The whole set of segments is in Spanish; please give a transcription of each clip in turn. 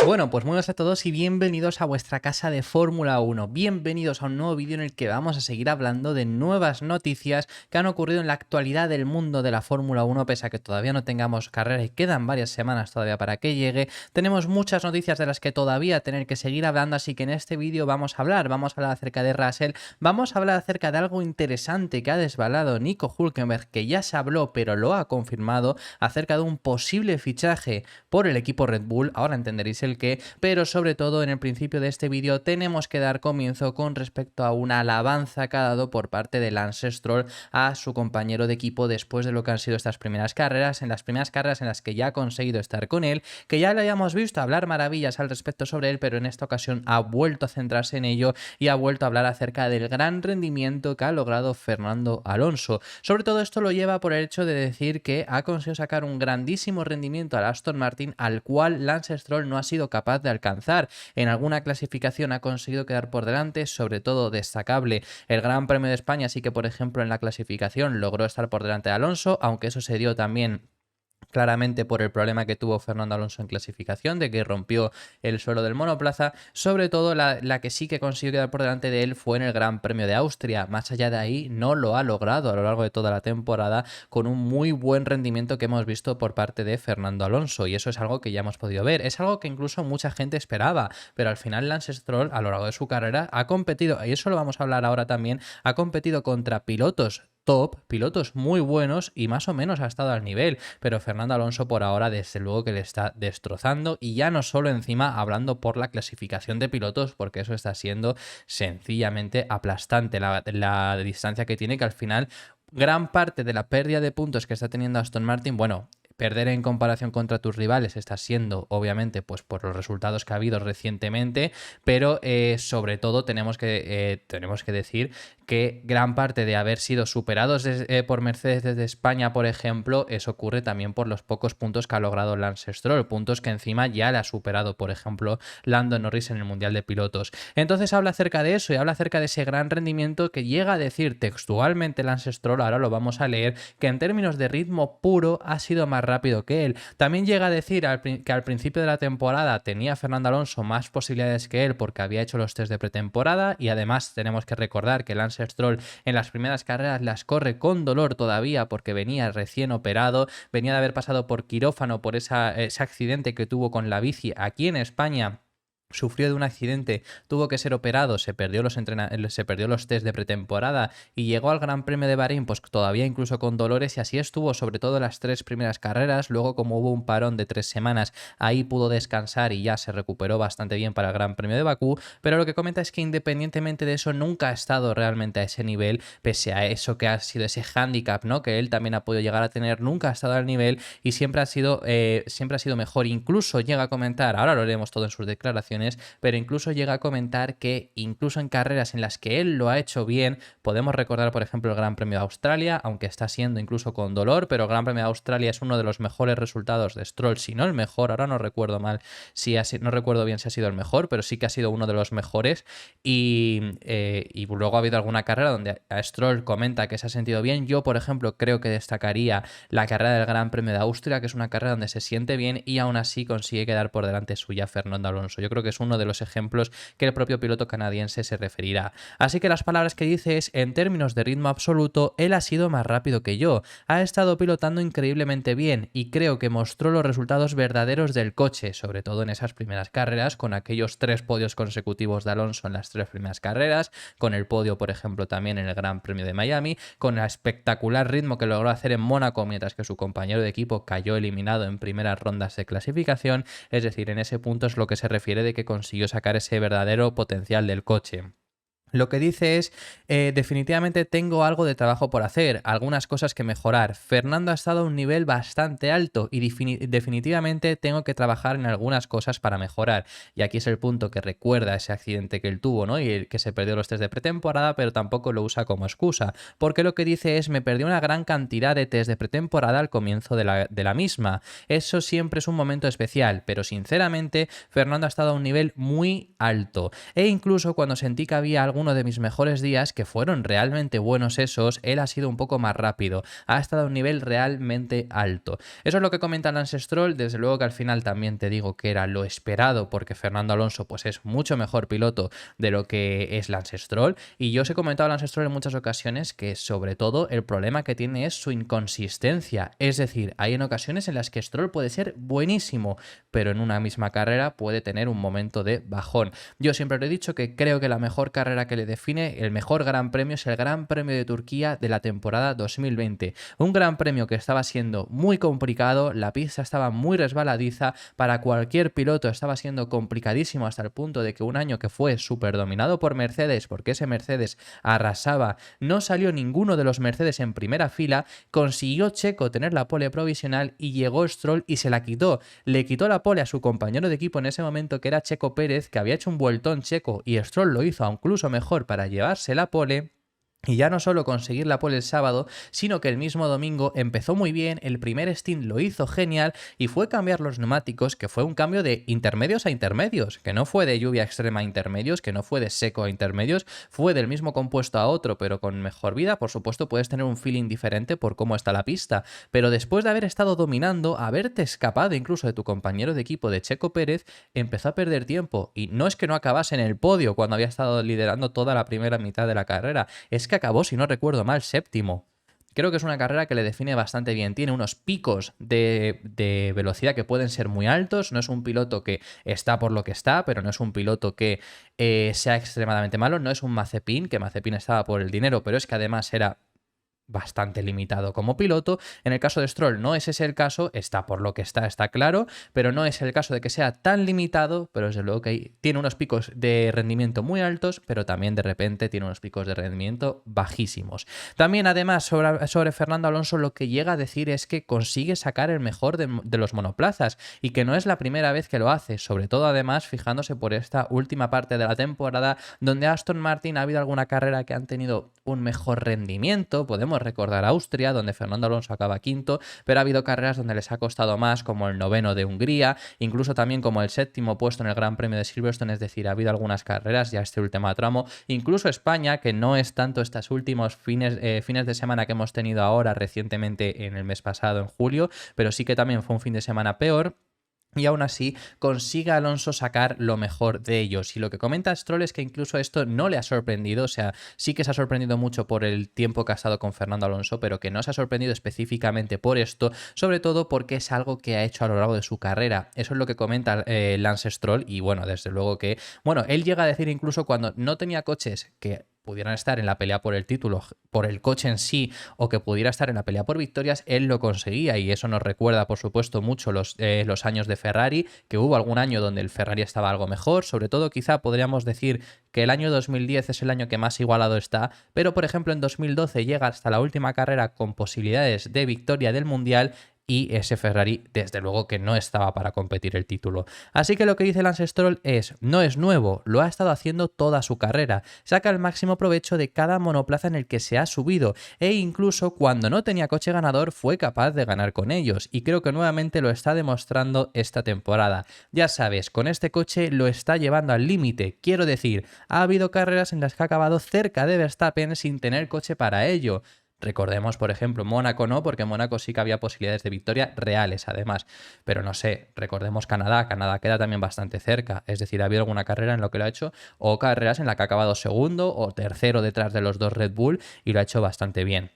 Bueno, pues muy buenas a todos y bienvenidos a vuestra casa de Fórmula 1. Bienvenidos a un nuevo vídeo en el que vamos a seguir hablando de nuevas noticias que han ocurrido en la actualidad del mundo de la Fórmula 1, pese a que todavía no tengamos carrera y quedan varias semanas todavía para que llegue. Tenemos muchas noticias de las que todavía tener que seguir hablando, así que en este vídeo vamos a hablar acerca de Russell, vamos a hablar acerca de algo interesante que ha desvelado Nico Hülkenberg, que ya se habló pero lo ha confirmado, acerca de un posible fichaje por el equipo Red Bull. Ahora entenderéis el qué, pero sobre todo en el principio de este vídeo tenemos que dar comienzo con respecto a una alabanza que ha dado por parte de Lance Stroll a su compañero de equipo después de lo que han sido estas primeras carreras, en las que ya ha conseguido estar con él, que ya le hayamos visto hablar maravillas al respecto sobre él, pero en esta ocasión ha vuelto a centrarse en ello y ha vuelto a hablar acerca del gran rendimiento que ha logrado Fernando Alonso. Sobre todo esto lo lleva por el hecho de decir que ha conseguido sacar un grandísimo rendimiento al Aston Martin, al cual Lance Stroll no ha sido capaz de alcanzar. En alguna clasificación ha conseguido quedar por delante, sobre todo destacable el Gran Premio de España, así que por ejemplo en la clasificación logró estar por delante de Alonso, aunque eso se dio también claramente por el problema que tuvo Fernando Alonso en clasificación, de que rompió el suelo del monoplaza. Sobre todo la que sí que consiguió quedar por delante de él fue en el Gran Premio de Austria. Más allá de ahí no lo ha logrado a lo largo de toda la temporada, con un muy buen rendimiento que hemos visto por parte de Fernando Alonso, y eso es algo que ya hemos podido ver. Es algo que incluso mucha gente esperaba, pero al final Lance Stroll a lo largo de su carrera ha competido, y eso lo vamos a hablar ahora también, ha competido contra pilotos top, pilotos muy buenos, y más o menos ha estado al nivel, pero Fernando Alonso por ahora desde luego que le está destrozando, y ya no solo encima hablando por la clasificación de pilotos, porque eso está siendo sencillamente aplastante la distancia que tiene, que al final gran parte de la pérdida de puntos que está teniendo Aston Martin, bueno, perder en comparación contra tus rivales está siendo, obviamente, pues por los resultados que ha habido recientemente, pero sobre todo tenemos que decir que gran parte de haber sido superados por Mercedes desde España, por ejemplo, eso ocurre también por los pocos puntos que ha logrado Lance Stroll, puntos que encima ya le ha superado, por ejemplo, Lando Norris en el Mundial de Pilotos. Entonces habla acerca de eso y habla acerca de ese gran rendimiento que llega a decir textualmente Lance Stroll, ahora lo vamos a leer, que en términos de ritmo puro ha sido más rápido que él. También llega a decir que al principio de la temporada tenía Fernando Alonso más posibilidades que él porque había hecho los test de pretemporada, y además tenemos que recordar que Lance Stroll en las primeras carreras las corre con dolor todavía porque venía recién operado, venía de haber pasado por quirófano por ese accidente que tuvo con la bici aquí en España. Sufrió de un accidente, tuvo que ser operado, se perdió los test de pretemporada y llegó al Gran Premio de Bahrein pues todavía incluso con dolores, y así estuvo sobre todo las tres primeras carreras. Luego, como hubo un parón de 3 semanas, ahí pudo descansar y ya se recuperó bastante bien para el Gran Premio de Bakú, pero lo que comenta es que independientemente de eso nunca ha estado realmente a ese nivel, pese a eso que ha sido ese hándicap, ¿no?, que él también ha podido llegar a tener, nunca ha estado al nivel y siempre ha sido mejor. Incluso llega a comentar, ahora lo leemos todo en sus declaraciones, pero incluso llega a comentar que incluso en carreras en las que él lo ha hecho bien, podemos recordar por ejemplo el Gran Premio de Australia, aunque está siendo incluso con dolor, pero el Gran Premio de Australia es uno de los mejores resultados de Stroll, si no el mejor, ahora no recuerdo no recuerdo bien si ha sido el mejor, pero sí que ha sido uno de los mejores, y luego ha habido alguna carrera donde a Stroll comenta que se ha sentido bien. Yo por ejemplo creo que destacaría la carrera del Gran Premio de Austria, que es una carrera donde se siente bien y aún así consigue quedar por delante suya Fernando Alonso. Yo creo que es uno de los ejemplos que el propio piloto canadiense se referirá. Así que las palabras que dice es: en términos de ritmo absoluto, él ha sido más rápido que yo, ha estado pilotando increíblemente bien y creo que mostró los resultados verdaderos del coche, sobre todo en esas primeras carreras, con aquellos 3 podios consecutivos de Alonso en las 3 primeras carreras, con el podio, por ejemplo, también en el Gran Premio de Miami, con el espectacular ritmo que logró hacer en Mónaco, mientras que su compañero de equipo cayó eliminado en primeras rondas de clasificación. Es decir, en ese punto es lo que se refiere de que consiguió sacar ese verdadero potencial del coche. Lo que dice es, definitivamente tengo algo de trabajo por hacer, algunas cosas que mejorar. Fernando ha estado a un nivel bastante alto y definitivamente tengo que trabajar en algunas cosas para mejorar. Y aquí es el punto que recuerda ese accidente que él tuvo, ¿no?, y el que se perdió los test de pretemporada, pero tampoco lo usa como excusa, porque lo que dice es: me perdí una gran cantidad de test de pretemporada al comienzo de la misma. Eso siempre es un momento especial, pero sinceramente Fernando ha estado a un nivel muy alto, e incluso cuando sentí que había algún uno de mis mejores días, que fueron realmente buenos esos, él ha sido un poco más rápido, ha estado a un nivel realmente alto. Eso es lo que comenta Lance Stroll. Desde luego que al final también te digo que era lo esperado, porque Fernando Alonso pues es mucho mejor piloto de lo que es Lance Stroll, y yo os he comentado a Lance Stroll en muchas ocasiones que sobre todo el problema que tiene es su inconsistencia, es decir, hay en ocasiones en las que Stroll puede ser buenísimo, pero en una misma carrera puede tener un momento de bajón. Yo siempre lo he dicho que creo que la mejor carrera que le define, el mejor gran premio, es el Gran Premio de Turquía de la temporada 2020, un gran premio que estaba siendo muy complicado, la pista estaba muy resbaladiza, para cualquier piloto estaba siendo complicadísimo, hasta el punto de que un año que fue súper dominado por Mercedes, porque ese Mercedes arrasaba, no salió ninguno de los Mercedes en primera fila, consiguió Checo tener la pole provisional y llegó Stroll y se la quitó. Le quitó la pole a su compañero de equipo en ese momento, que era Checo Pérez, que había hecho un vueltón Checo, y Stroll lo hizo incluso mejor para llevarse la pole. Y ya no solo conseguir la pole el sábado, sino que el mismo domingo empezó muy bien, el primer stint lo hizo genial y fue cambiar los neumáticos, que fue un cambio de intermedios a intermedios, que no fue de lluvia extrema a intermedios, que no fue de seco a intermedios, fue del mismo compuesto a otro, pero con mejor vida. Por supuesto, puedes tener un feeling diferente por cómo está la pista, pero después de haber estado dominando, haberte escapado incluso de tu compañero de equipo de Checo Pérez, empezó a perder tiempo. Y no es que no acabase en el podio cuando había estado liderando toda la primera mitad de la carrera, es que acabó, si no recuerdo mal, séptimo. Creo que es una carrera que le define bastante bien. Tiene unos picos de velocidad que pueden ser muy altos. No es un piloto que está por lo que está, pero no es un piloto que sea extremadamente malo. No es un Mazepin, que Mazepin estaba por el dinero, pero es que además era bastante limitado como piloto. En el caso de Stroll no es ese el caso, está por lo que está claro, pero no es el caso de que sea tan limitado, pero desde luego que tiene unos picos de rendimiento muy altos, pero también de repente tiene unos picos de rendimiento bajísimos. También además sobre Fernando Alonso, lo que llega a decir es que consigue sacar el mejor de los monoplazas y que no es la primera vez que lo hace, sobre todo además fijándose por esta última parte de la temporada donde Aston Martin ha habido alguna carrera que han tenido un mejor rendimiento. Podemos recordar Austria, donde Fernando Alonso acaba quinto, pero ha habido carreras donde les ha costado más, como el noveno de Hungría, incluso también como el séptimo puesto en el Gran Premio de Silverstone. Es decir, ha habido algunas carreras, ya este último tramo, incluso España, que no es tanto estos últimos fines de semana que hemos tenido ahora recientemente en el mes pasado, en julio, pero sí que también fue un fin de semana peor. Y aún así consigue Alonso sacar lo mejor de ellos. Y lo que comenta Stroll es que incluso esto no le ha sorprendido, o sea, sí que se ha sorprendido mucho por el tiempo que ha estado con Fernando Alonso, pero que no se ha sorprendido específicamente por esto, sobre todo porque es algo que ha hecho a lo largo de su carrera. Eso es lo que comenta Lance Stroll, y bueno, desde luego que, bueno, él llega a decir incluso cuando no tenía coches que pudieran estar en la pelea por el título, por el coche en sí, o que pudiera estar en la pelea por victorias, él lo conseguía, y eso nos recuerda, por supuesto, mucho los años de Ferrari, que hubo algún año donde el Ferrari estaba algo mejor. Sobre todo quizá podríamos decir que el año 2010 es el año que más igualado está, pero por ejemplo en 2012 llega hasta la última carrera con posibilidades de victoria del Mundial, y ese Ferrari desde luego que no estaba para competir el título. Así que lo que dice Lance Stroll no es nuevo, lo ha estado haciendo toda su carrera, saca el máximo provecho de cada monoplaza en el que se ha subido, e incluso cuando no tenía coche ganador fue capaz de ganar con ellos, y creo que nuevamente lo está demostrando esta temporada. Ya sabes, con este coche lo está llevando al límite, quiero decir, ha habido carreras en las que ha acabado cerca de Verstappen sin tener coche para ello. Recordemos, por ejemplo, Mónaco no, porque en Mónaco sí que había posibilidades de victoria reales, además. Pero no sé, recordemos Canadá. Canadá queda también bastante cerca. Es decir, ha habido alguna carrera en lo que lo ha hecho, o carreras en la que ha acabado segundo o tercero detrás de los dos Red Bull, y lo ha hecho bastante bien.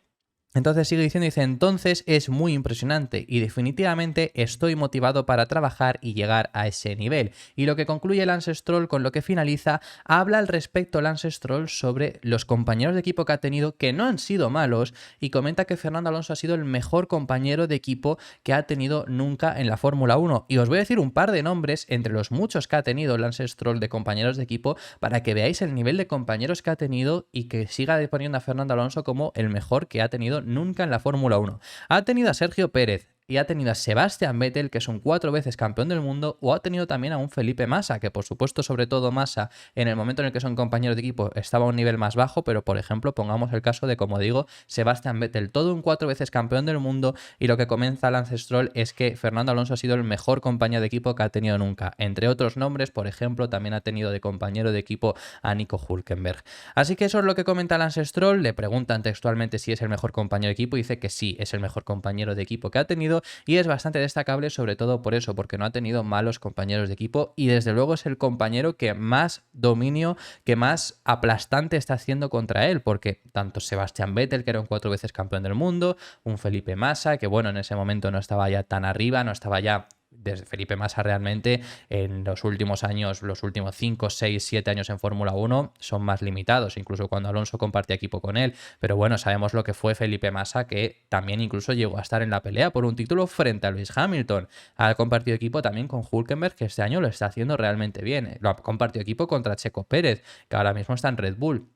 Entonces sigue diciendo, dice, entonces es muy impresionante y definitivamente estoy motivado para trabajar y llegar a ese nivel. Y lo que concluye Lance Stroll, con lo que finaliza, habla al respecto Lance Stroll sobre los compañeros de equipo que ha tenido, que no han sido malos, y comenta que Fernando Alonso ha sido el mejor compañero de equipo que ha tenido nunca en la Fórmula 1. Y os voy a decir un par de nombres entre los muchos que ha tenido Lance Stroll de compañeros de equipo, para que veáis el nivel de compañeros que ha tenido y que siga poniendo a Fernando Alonso como el mejor que ha tenido nunca en la Fórmula 1. Ha tenido a Sergio Pérez, y ha tenido a Sebastian Vettel, que es un 4 veces campeón del mundo, o ha tenido también a un Felipe Massa, que por supuesto, sobre todo Massa, en el momento en el que son compañeros de equipo, estaba a un nivel más bajo, pero por ejemplo, pongamos el caso de, como digo, Sebastian Vettel, todo un 4 veces campeón del mundo, y lo que comienza Lance Stroll es que Fernando Alonso ha sido el mejor compañero de equipo que ha tenido nunca. Entre otros nombres, por ejemplo, también ha tenido de compañero de equipo a Nico Hülkenberg. Así que eso es lo que comenta Lance Stroll. Le preguntan textualmente si es el mejor compañero de equipo y dice que sí, es el mejor compañero de equipo que ha tenido, y es bastante destacable sobre todo por eso, porque no ha tenido malos compañeros de equipo y desde luego es el compañero que más dominio, que más aplastante está haciendo contra él, porque tanto Sebastian Vettel, que era un 4 veces campeón del mundo, un Felipe Massa, que bueno, en ese momento no estaba ya tan arriba, no estaba ya desde Felipe Massa realmente en los últimos años, los últimos 5, 6, 7 años en Fórmula 1 son más limitados, incluso cuando Alonso compartía equipo con él. Pero bueno, sabemos lo que fue Felipe Massa, que también incluso llegó a estar en la pelea por un título frente a Lewis Hamilton. Ha compartido equipo también con Hülkenberg, que este año lo está haciendo realmente bien. Lo ha compartido equipo contra Checo Pérez, que ahora mismo está en Red Bull.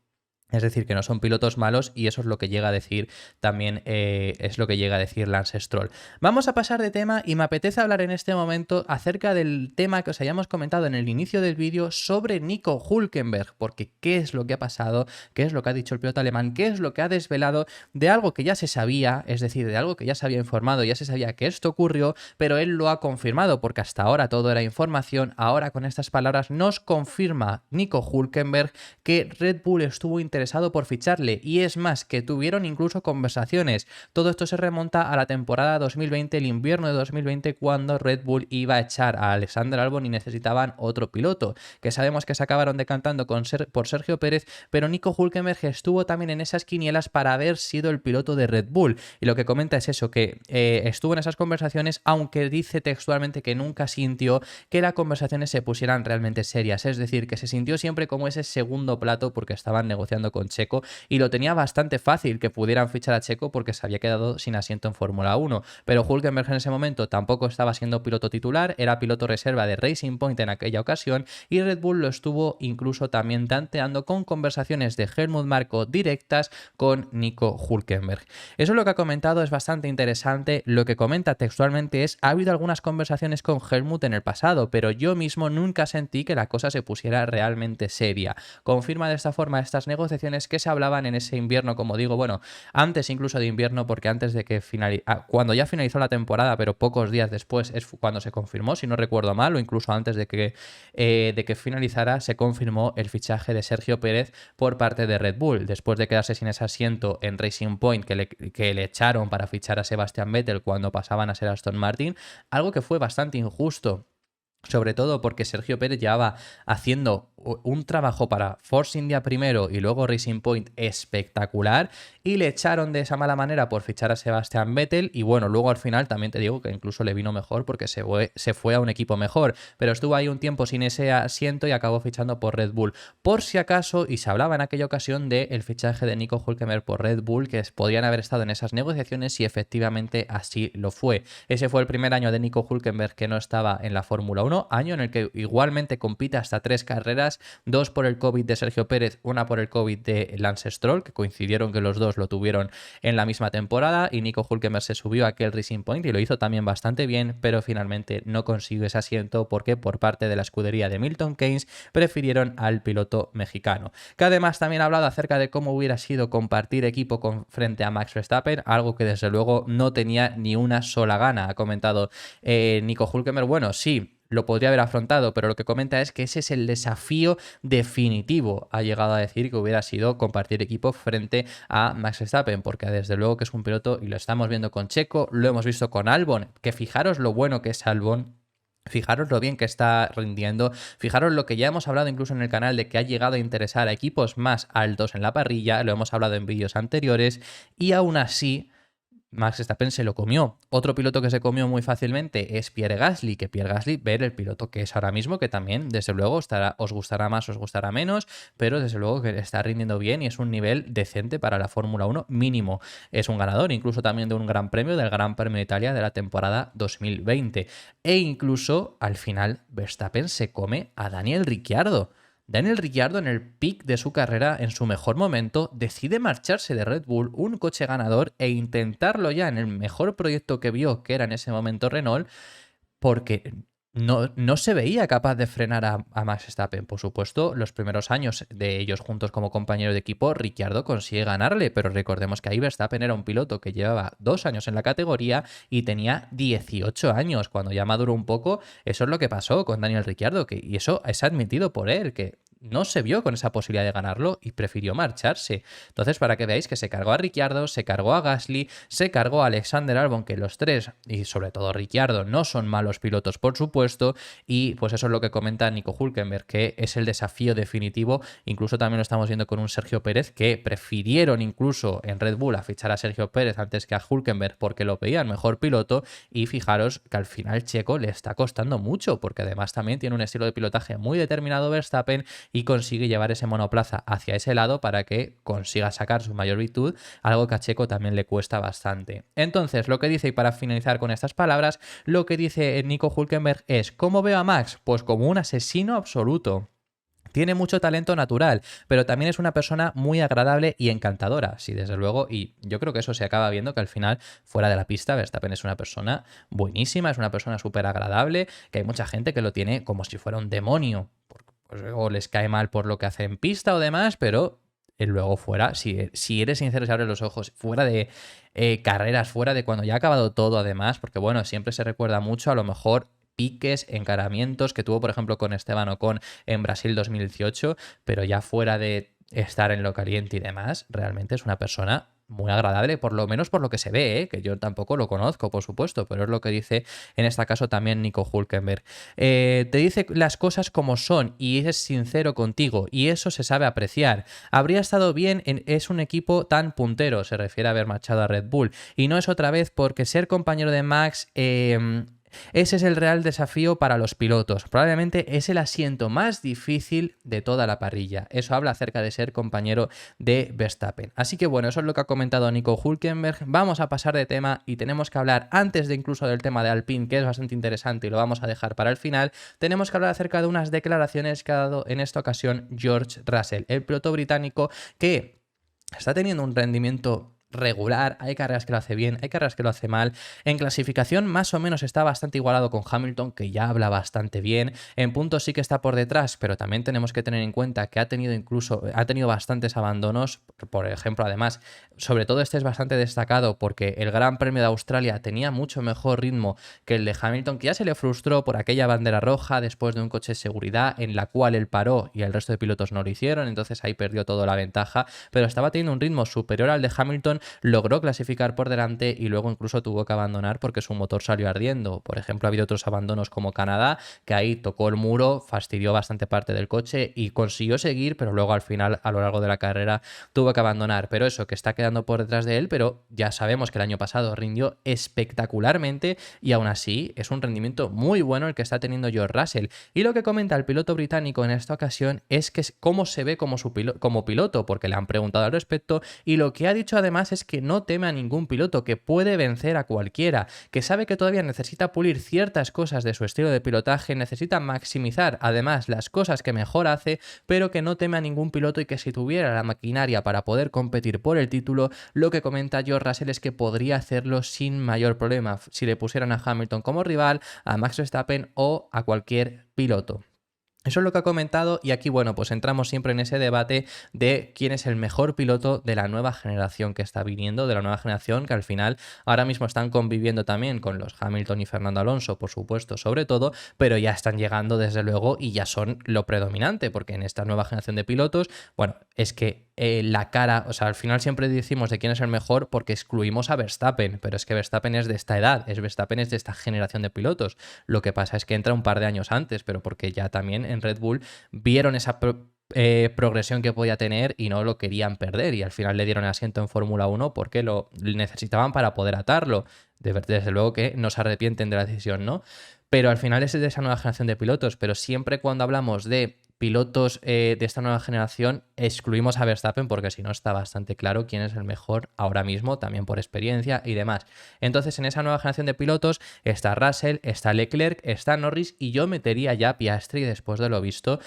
Es decir, que no son pilotos malos y eso es lo que llega a decir también, es lo que llega a decir Lance Stroll. Vamos a pasar de tema y me apetece hablar en este momento acerca del tema que os hayamos comentado en el inicio del vídeo sobre Nico Hülkenberg, porque qué es lo que ha pasado, qué es lo que ha dicho el piloto alemán, qué es lo que ha desvelado de algo que ya se sabía, es decir, de algo que ya se había informado, ya se sabía que esto ocurrió, pero él lo ha confirmado, porque hasta ahora todo era información. Ahora con estas palabras nos confirma Nico Hülkenberg que Red Bull estuvo interesado por ficharle, y es más, que tuvieron incluso conversaciones. Todo esto se remonta a la temporada 2020, el invierno de 2020, cuando Red Bull iba a echar a Alexander Albon y necesitaban otro piloto, que sabemos que se acabaron decantando por Sergio Pérez, pero Nico Hülkenberg estuvo también en esas quinielas para haber sido el piloto de Red Bull, y lo que comenta es eso, que estuvo en esas conversaciones, aunque dice textualmente que nunca sintió que las conversaciones se pusieran realmente serias, es decir, que se sintió siempre como ese segundo plato porque estaban negociando con Checo y lo tenía bastante fácil que pudieran fichar a Checo porque se había quedado sin asiento en Fórmula 1, pero Hülkenberg en ese momento tampoco estaba siendo piloto titular, era piloto reserva de Racing Point en aquella ocasión, y Red Bull lo estuvo incluso también tanteando con conversaciones de Helmut Marko directas con Nico Hülkenberg. Eso es lo que ha comentado, es bastante interesante. Lo que comenta textualmente es: ha habido algunas conversaciones con Helmut en el pasado, pero yo mismo nunca sentí que la cosa se pusiera realmente seria. Confirma de esta forma estas negociaciones que se hablaban en ese invierno, como digo, bueno, antes incluso de invierno, porque antes de que cuando ya finalizó la temporada, pero pocos días después es cuando se confirmó, si no recuerdo mal, o incluso antes de que finalizara, se confirmó el fichaje de Sergio Pérez por parte de Red Bull, después de quedarse sin ese asiento en Racing Point que le echaron para fichar a Sebastian Vettel cuando pasaban a ser Aston Martin, algo que fue bastante injusto. Sobre todo porque Sergio Pérez llevaba haciendo un trabajo para Force India primero y luego Racing Point espectacular, y le echaron de esa mala manera por fichar a Sebastian Vettel, y bueno, luego al final también te digo que incluso le vino mejor porque se fue a un equipo mejor, pero estuvo ahí un tiempo sin ese asiento y acabó fichando por Red Bull. Por si acaso, y se hablaba en aquella ocasión del fichaje de Nico Hülkenberg por Red Bull, que podrían haber estado en esas negociaciones, y efectivamente así lo fue. Ese fue el primer año de Nico Hülkenberg que no estaba en la Fórmula 1, año en el que igualmente compite hasta 3 carreras, 2 por el COVID de Sergio Pérez, una por el COVID de Lance Stroll, que coincidieron que los dos lo tuvieron en la misma temporada, y Nico Hülkenberg se subió a aquel Racing Point y lo hizo también bastante bien, pero finalmente no consiguió ese asiento porque por parte de la escudería de Milton Keynes prefirieron al piloto mexicano, que además también ha hablado acerca de cómo hubiera sido compartir equipo frente a Max Verstappen, algo que desde luego no tenía ni una sola gana. Ha comentado Nico Hülkenberg, bueno, sí, lo podría haber afrontado, pero lo que comenta es que ese es el desafío definitivo. Ha llegado a decir que hubiera sido compartir equipo frente a Max Verstappen, porque desde luego que es un piloto, y lo estamos viendo con Checo, lo hemos visto con Albon, que fijaros lo bueno que es Albon. Fijaros lo bien que está rindiendo, fijaros lo que ya hemos hablado incluso en el canal de que ha llegado a interesar a equipos más altos en la parrilla, lo hemos hablado en vídeos anteriores, y aún así Max Verstappen se lo comió. Otro piloto que se comió muy fácilmente es Pierre Gasly, que Pierre Gasly, ver el piloto que es ahora mismo, que también, desde luego, os gustará más, os gustará menos, pero desde luego que está rindiendo bien y es un nivel decente para la Fórmula 1 mínimo. Es un ganador incluso también de un gran premio, del Gran Premio de Italia de la temporada 2020. E incluso, al final, Verstappen se come a Daniel Ricciardo. Daniel Ricciardo, en el pic de su carrera, en su mejor momento, decide marcharse de Red Bull, un coche ganador, e intentarlo ya en el mejor proyecto que vio, que era en ese momento Renault, porque no se veía capaz de frenar a Max Verstappen. Por supuesto, los primeros años de ellos juntos como compañero de equipo, Ricciardo consigue ganarle, pero recordemos que ahí Verstappen era un piloto que llevaba 2 años en la categoría y tenía 18 años. Cuando ya maduró un poco, eso es lo que pasó con Daniel Ricciardo, y eso es admitido por él, que no se vio con esa posibilidad de ganarlo y prefirió marcharse. Entonces, para que veáis que se cargó a Ricciardo, se cargó a Gasly, se cargó a Alexander Albon, que los tres, y sobre todo Ricciardo, no son malos pilotos, por supuesto, y pues eso es lo que comenta Nico Hülkenberg, que es el desafío definitivo. Incluso también lo estamos viendo con un Sergio Pérez, que prefirieron incluso en Red Bull a fichar a Sergio Pérez antes que a Hülkenberg porque lo veían mejor piloto, y fijaros que al final Checo le está costando mucho, porque además también tiene un estilo de pilotaje muy determinado Verstappen, y consigue llevar ese monoplaza hacia ese lado para que consiga sacar su mayor virtud, algo que a Checo también le cuesta bastante. Entonces, lo que dice, y para finalizar con estas palabras, lo que dice Nico Hülkenberg es: ¿cómo veo a Max? Pues como un asesino absoluto. Tiene mucho talento natural, pero también es una persona muy agradable y encantadora, sí, desde luego, y yo creo que eso se acaba viendo, que al final, fuera de la pista, Verstappen es una persona buenísima, es una persona súper agradable, que hay mucha gente que lo tiene como si fuera un demonio, pues, o les cae mal por lo que hace en pista o demás, pero luego fuera, si eres sincero y abres los ojos, fuera de carreras, fuera de cuando ya ha acabado todo además, porque bueno, siempre se recuerda mucho a lo mejor piques, encaramientos que tuvo, por ejemplo, con Esteban Ocon en Brasil 2018, pero ya fuera de estar en lo caliente y demás, realmente es una persona muy agradable, por lo menos por lo que se ve, que yo tampoco lo conozco, por supuesto, pero es lo que dice en este caso también Nico Hülkenberg. Te dice las cosas como son y es sincero contigo, y eso se sabe apreciar. Habría estado bien es un equipo tan puntero, se refiere a haber marchado a Red Bull, y no es otra vez porque ser compañero de Max... ese es el real desafío para los pilotos. Probablemente es el asiento más difícil de toda la parrilla. Eso habla acerca de ser compañero de Verstappen. Así que bueno, eso es lo que ha comentado Nico Hülkenberg. Vamos a pasar de tema y tenemos que hablar, antes de incluso del tema de Alpine, que es bastante interesante y lo vamos a dejar para el final, tenemos que hablar acerca de unas declaraciones que ha dado en esta ocasión George Russell, el piloto británico que está teniendo un rendimiento regular, hay carreras que lo hace bien, hay carreras que lo hace mal. En clasificación más o menos está bastante igualado con Hamilton, que ya habla bastante bien. En puntos sí que está por detrás, pero también tenemos que tener en cuenta que ha tenido bastantes abandonos. Por ejemplo, además, sobre todo este es bastante destacado porque el Gran Premio de Australia tenía mucho mejor ritmo que el de Hamilton, que ya se le frustró por aquella bandera roja después de un coche de seguridad en la cual él paró y el resto de pilotos no lo hicieron, entonces ahí perdió toda la ventaja, pero estaba teniendo un ritmo superior al de Hamilton, logró clasificar por delante y luego incluso tuvo que abandonar porque su motor salió ardiendo. Por ejemplo, ha habido otros abandonos como Canadá, que ahí tocó el muro, fastidió bastante parte del coche y consiguió seguir, pero luego al final, a lo largo de la carrera, tuvo que abandonar. Pero eso, que está quedando por detrás de él, pero ya sabemos que el año pasado rindió espectacularmente y aún así es un rendimiento muy bueno el que está teniendo George Russell. Y lo que comenta el piloto británico en esta ocasión es que cómo se ve como piloto, porque le han preguntado al respecto, y lo que ha dicho además es que no teme a ningún piloto, que puede vencer a cualquiera, que sabe que todavía necesita pulir ciertas cosas de su estilo de pilotaje, necesita maximizar además las cosas que mejor hace, pero que no teme a ningún piloto y que si tuviera la maquinaria para poder competir por el título, lo que comenta George Russell es que podría hacerlo sin mayor problema si le pusieran a Hamilton como rival, a Max Verstappen o a cualquier piloto. Eso es lo que ha comentado y aquí, bueno, pues entramos siempre en ese debate de quién es el mejor piloto de la nueva generación que está viniendo, de la nueva generación que al final ahora mismo están conviviendo también con los Hamilton y Fernando Alonso, por supuesto, sobre todo, pero ya están llegando desde luego y ya son lo predominante, porque en esta nueva generación de pilotos, bueno, es que la cara, o sea, al final siempre decimos de quién es el mejor porque excluimos a Verstappen, pero es que Verstappen es de esta edad, Verstappen es de esta generación de pilotos. Lo que pasa es que entra un par de años antes, pero porque ya también en Red Bull vieron esa progresión que podía tener y no lo querían perder, y al final le dieron asiento en Fórmula 1 porque lo necesitaban para poder atarlo. Desde luego que no se arrepienten de la decisión, ¿no? Pero al final es de esa nueva generación de pilotos, pero siempre cuando hablamos de pilotos de esta nueva generación excluimos a Verstappen porque si no está bastante claro quién es el mejor ahora mismo, también por experiencia y demás. Entonces en esa nueva generación de pilotos está Russell, está Leclerc, está Norris y yo metería ya Piastri después de lo visto.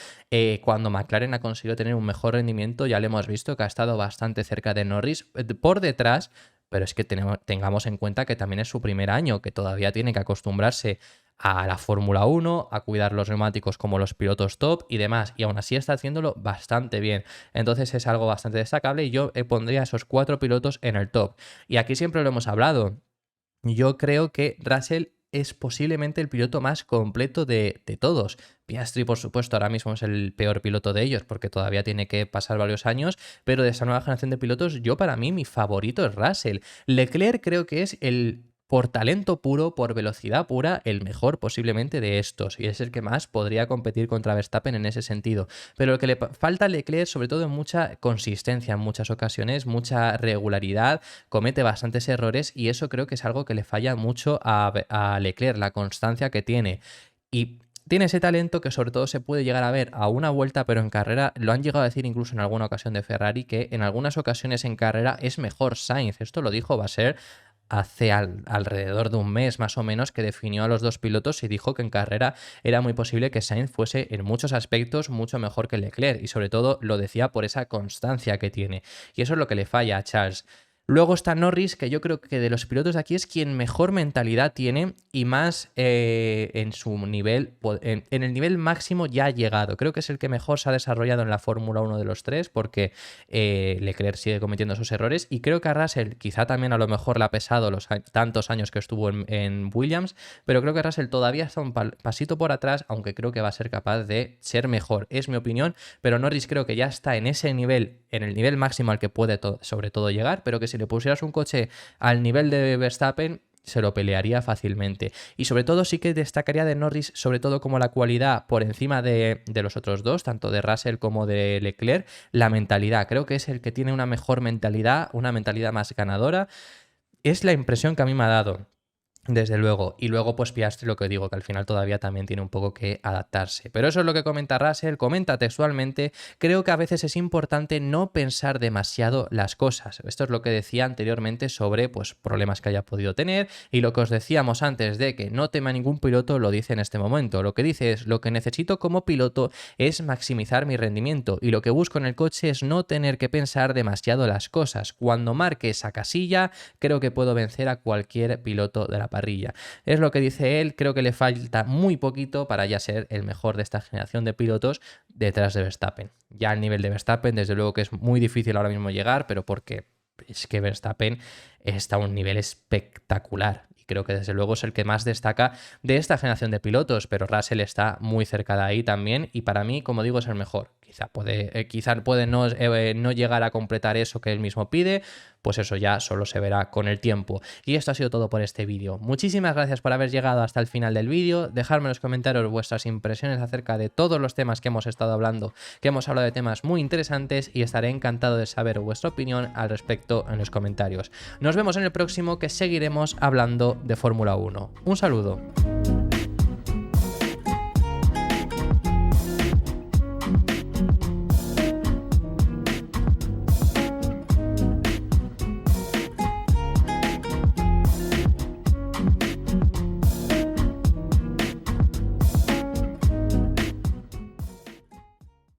Cuando McLaren ha conseguido tener un mejor rendimiento ya le hemos visto que ha estado bastante cerca de Norris por detrás. Pero es que tengamos en cuenta que también es su primer año, que todavía tiene que acostumbrarse a la Fórmula 1, a cuidar los neumáticos como los pilotos top y demás, y aún así está haciéndolo bastante bien. Entonces es algo bastante destacable y yo pondría a esos 4 pilotos en el top. Y aquí siempre lo hemos hablado. Yo creo que Russell es posiblemente el piloto más completo de todos. Piastri, por supuesto, ahora mismo es el peor piloto de ellos porque todavía tiene que pasar varios años, pero de esa nueva generación de pilotos, yo para mí mi favorito es Russell. Leclerc creo que es por talento puro, por velocidad pura, el mejor posiblemente de estos, y es el que más podría competir contra Verstappen en ese sentido. Pero lo que le falta a Leclerc, sobre todo en mucha consistencia en muchas ocasiones, mucha regularidad, comete bastantes errores y eso creo que es algo que le falla mucho a Leclerc, la constancia que tiene. Y tiene ese talento que sobre todo se puede llegar a ver a una vuelta, pero en carrera lo han llegado a decir incluso en alguna ocasión de Ferrari, que en algunas ocasiones en carrera es mejor Sainz. Esto lo dijo Vasser hace alrededor de un mes más o menos, que definió a los dos pilotos y dijo que en carrera era muy posible que Sainz fuese en muchos aspectos mucho mejor que Leclerc, y sobre todo lo decía por esa constancia que tiene, y eso es lo que le falla a Charles. Luego está Norris, que yo creo que de los pilotos de aquí es quien mejor mentalidad tiene y más en su nivel, en el nivel máximo ya ha llegado. Creo que es el que mejor se ha desarrollado en la Fórmula 1 de los tres, porque Leclerc sigue cometiendo sus errores y creo que a Russell quizá también a lo mejor le ha pesado los tantos años que estuvo en Williams, pero creo que Russell todavía está un pasito por atrás, aunque creo que va a ser capaz de ser mejor, es mi opinión, pero Norris creo que ya está en ese nivel, en el nivel máximo al que puede sobre todo llegar, pero que si le pusieras un coche al nivel de Verstappen, se lo pelearía fácilmente. Y sobre todo sí que destacaría de Norris, sobre todo como la cualidad por encima de los otros dos, tanto de Russell como de Leclerc, la mentalidad. Creo que es el que tiene una mejor mentalidad, una mentalidad más ganadora. Es la impresión que a mí me ha dado. Desde luego. Y luego, pues Piastri, lo que digo, que al final todavía también tiene un poco que adaptarse. Pero eso es lo que comenta Russell, comenta textualmente: creo que a veces es importante no pensar demasiado las cosas. Esto es lo que decía anteriormente sobre pues problemas que haya podido tener, y lo que os decíamos antes de que no tema ningún piloto lo dice en este momento. Lo que dice es: lo que necesito como piloto es maximizar mi rendimiento, y lo que busco en el coche es no tener que pensar demasiado las cosas. Cuando marque esa casilla, creo que puedo vencer a cualquier piloto de la parrilla. Es lo que dice él. Creo que le falta muy poquito para ya ser el mejor de esta generación de pilotos detrás de Verstappen. Ya al nivel de Verstappen, desde luego que es muy difícil ahora mismo llegar, pero porque es que Verstappen está a un nivel espectacular. Y creo que desde luego es el que más destaca de esta generación de pilotos, pero Russell está muy cerca de ahí también, y para mí, como digo, es el mejor. Quizá puede no llegar a completar eso que él mismo pide, pues eso ya solo se verá con el tiempo. Y esto ha sido todo por este vídeo. Muchísimas gracias por haber llegado hasta el final del vídeo. Dejadme en los comentarios vuestras impresiones acerca de todos los temas que hemos estado hablando, que hemos hablado de temas muy interesantes, y estaré encantado de saber vuestra opinión al respecto en los comentarios. Nos vemos en el próximo, que seguiremos hablando de Fórmula 1. Un saludo.